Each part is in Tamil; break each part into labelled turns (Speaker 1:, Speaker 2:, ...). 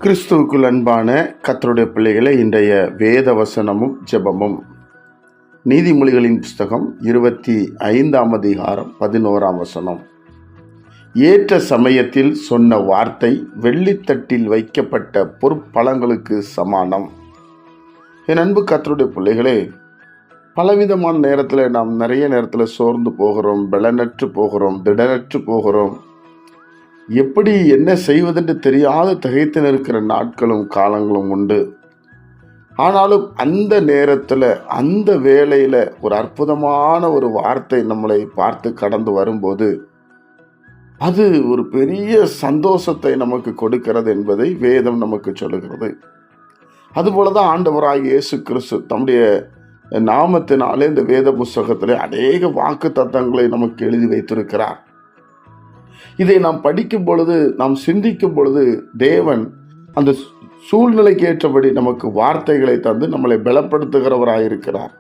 Speaker 1: கிறிஸ்துவுக்குள் அன்பான கர்த்தருடைய பிள்ளைகளை, இன்றைய வேத வசனமும் ஜெபமும் நீதிமொழிகளின் புஸ்தகம் 25ஆம் அதிகாரம் 11ஆம் வசனம். ஏற்ற சமயத்தில் சொன்ன வார்த்தை வெள்ளித்தட்டில் வைக்கப்பட்ட பொற்பழங்களுக்கு சமானம். என் அன்பு கர்த்தருடைய பிள்ளைகளே, பலவிதமான நேரத்தில் நாம் நிறைய நேரத்தில் சோர்ந்து போகிறோம், பலனற்று போகிறோம், திடனற்று போகிறோம். எப்படி என்ன செய்வதென்று தெரியாத திகைத்து நிற்கிற நாட்களும் காலங்களும் உண்டு. ஆனாலும் அந்த நேரத்தில், அந்த வேளையில் ஒரு அற்புதமான ஒரு வார்த்தை நம்மளை பார்த்து கடந்து வரும்போது அது ஒரு பெரிய சந்தோஷத்தை நமக்கு கொடுக்கிறது என்பதை வேதம் நமக்கு சொல்லுகிறது. அதுபோலதான் ஆண்டவராகிய இயேசு கிறிஸ்து தம்முடைய நாமத்தினாலே இந்த வேத புஸ்தகத்திலே அநேக வாக்கு தத்தங்களை நமக்கு எழுதி வைத்திருக்கிறார். இதை நாம் படிக்கும் பொழுது, நாம் சிந்திக்கும் பொழுது, தேவன் அந்த சூழ்நிலைக்கு ஏற்றபடி நமக்கு வார்த்தைகளை தந்து நம்மளை பலப்படுத்துகிறவராயிருக்கிறார்.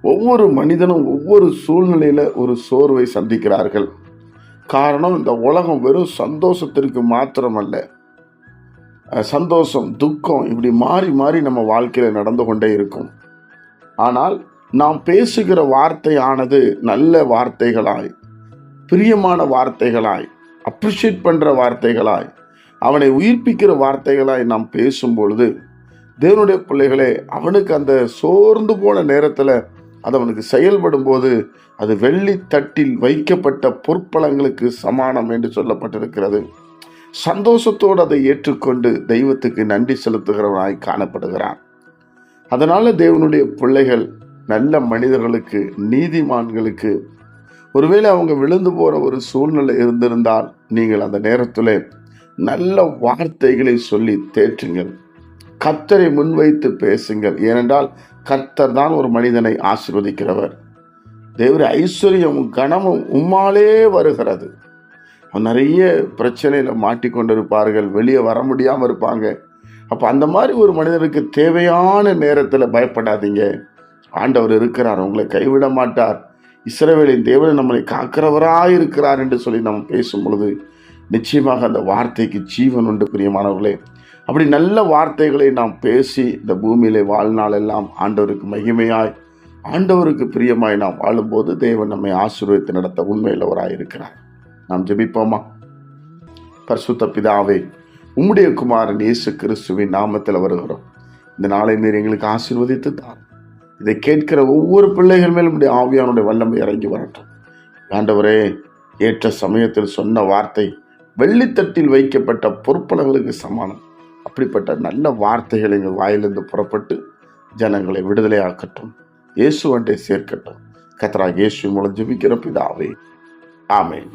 Speaker 1: ஒவ்வொரு மனிதனும் ஒவ்வொரு சூழ்நிலையில ஒரு சோர்வை சந்திக்கிறார்கள். காரணம், இந்த உலகம் வெறும் சந்தோஷத்திற்கு மாத்திரமல்ல, சந்தோஷம், துக்கம் இப்படி மாறி மாறி நம்ம வாழ்க்கையில நடந்து கொண்டே இருக்கும். ஆனால் நாம் பேசுகிற வார்த்தையானது நல்ல வார்த்தைகளாய், பிரியமான வார்த்தைகளாய், அப்ரிஷியேட் பண்ணுற வார்த்தைகளாய், அவனை உயிர்ப்பிக்கிற வார்த்தைகளாய் நாம் பேசும் பொழுது, தேவனுடைய பிள்ளைகளே, அவனுக்கு அந்த சோர்ந்து போன நேரத்தில் அது அவனுக்கு செயல்படும் போது அது வெள்ளி தட்டில் வைக்கப்பட்ட பொற்பழங்களுக்கு சமானம் என்று சொல்லப்பட்டிருக்கிறது. சந்தோஷத்தோடு அதை ஏற்றுக்கொண்டு தெய்வத்துக்கு நன்றி செலுத்துகிறவனாய் காணப்படுகிறான். அதனால தேவனுடைய பிள்ளைகள், நல்ல மனிதர்களுக்கு, நீதிமான்களுக்கு, ஒருவேளை அவங்க விழுந்து போகிற ஒரு சூழ்நிலை இருந்திருந்தால், நீங்கள் அந்த நேரத்தில் நல்ல வார்த்தைகளை சொல்லி தேற்றுங்கள். கர்த்தரை முன்வைத்து பேசுங்கள். ஏனென்றால் கர்த்தர் தான் ஒரு மனிதனை ஆசீர்வதிக்கிறவர். தேவனுடைய ஐஸ்வர்யமும் கனமும் உம்மாலே வருகிறது. நிறைய பிரச்சனையில மாட்டிக்கொண்டிருப்பார்கள், வெளியே வர முடியாமல் இருப்பாங்க. அப்போ அந்த மாதிரி ஒரு மனிதனுக்கு தேவையான நேரத்தில் பயப்படாதீங்க. ஆண்டவர் இருக்கிறார், உங்களை கைவிட மாட்டார். இஸ்ரவேலின் தேவன் நம்மளை காக்கிறவராயிருக்கிறார் என்று சொல்லி நாம் பேசும் பொழுது நிச்சயமாக அந்த வார்த்தைக்கு ஜீவன் உண்டு. பிரியமானவர்களே, அப்படி நல்ல வார்த்தைகளை நாம் பேசி இந்த பூமியிலே வாழ்நாள் எல்லாம் ஆண்டவருக்கு மகிமையாய், ஆண்டவருக்கு பிரியமாய் நாம் வாழும்போது தேவன் நம்மை ஆசீர்வதித்து நடத்த உண்மையுள்ளவராயிருக்கிறார். நாம் ஜெபிப்போமா? பரிசுத்த பிதாவே, உம்முடைய குமாரன் இயேசு கிறிஸ்துவின் நாமத்தில் வருகிறோம். இந்த நாளை நீர் எங்களுக்கு ஆசீர்வதித்து தான் இதை கேட்கிற ஒவ்வொரு பிள்ளைகள் மேலும் உடைய ஆவியானுடைய வல்லமை இறங்கி வரட்டும். ஆண்டவரே, ஏற்ற சமயத்தில் சொன்ன வார்த்தை வெள்ளித்தட்டில் வைக்கப்பட்ட பொற்பழங்களுக்கு சமானம். அப்படிப்பட்ட நல்ல வார்த்தைகள் எங்கள் வாயிலிருந்து புறப்பட்டு ஜனங்களை விடுதலை ஆக்கட்டும், இயேசு அண்டை சேர்க்கட்டும். கர்த்தராகிய இயேசு மூலம் ஜெபிக்கிற பிதாவே, ஆமென்.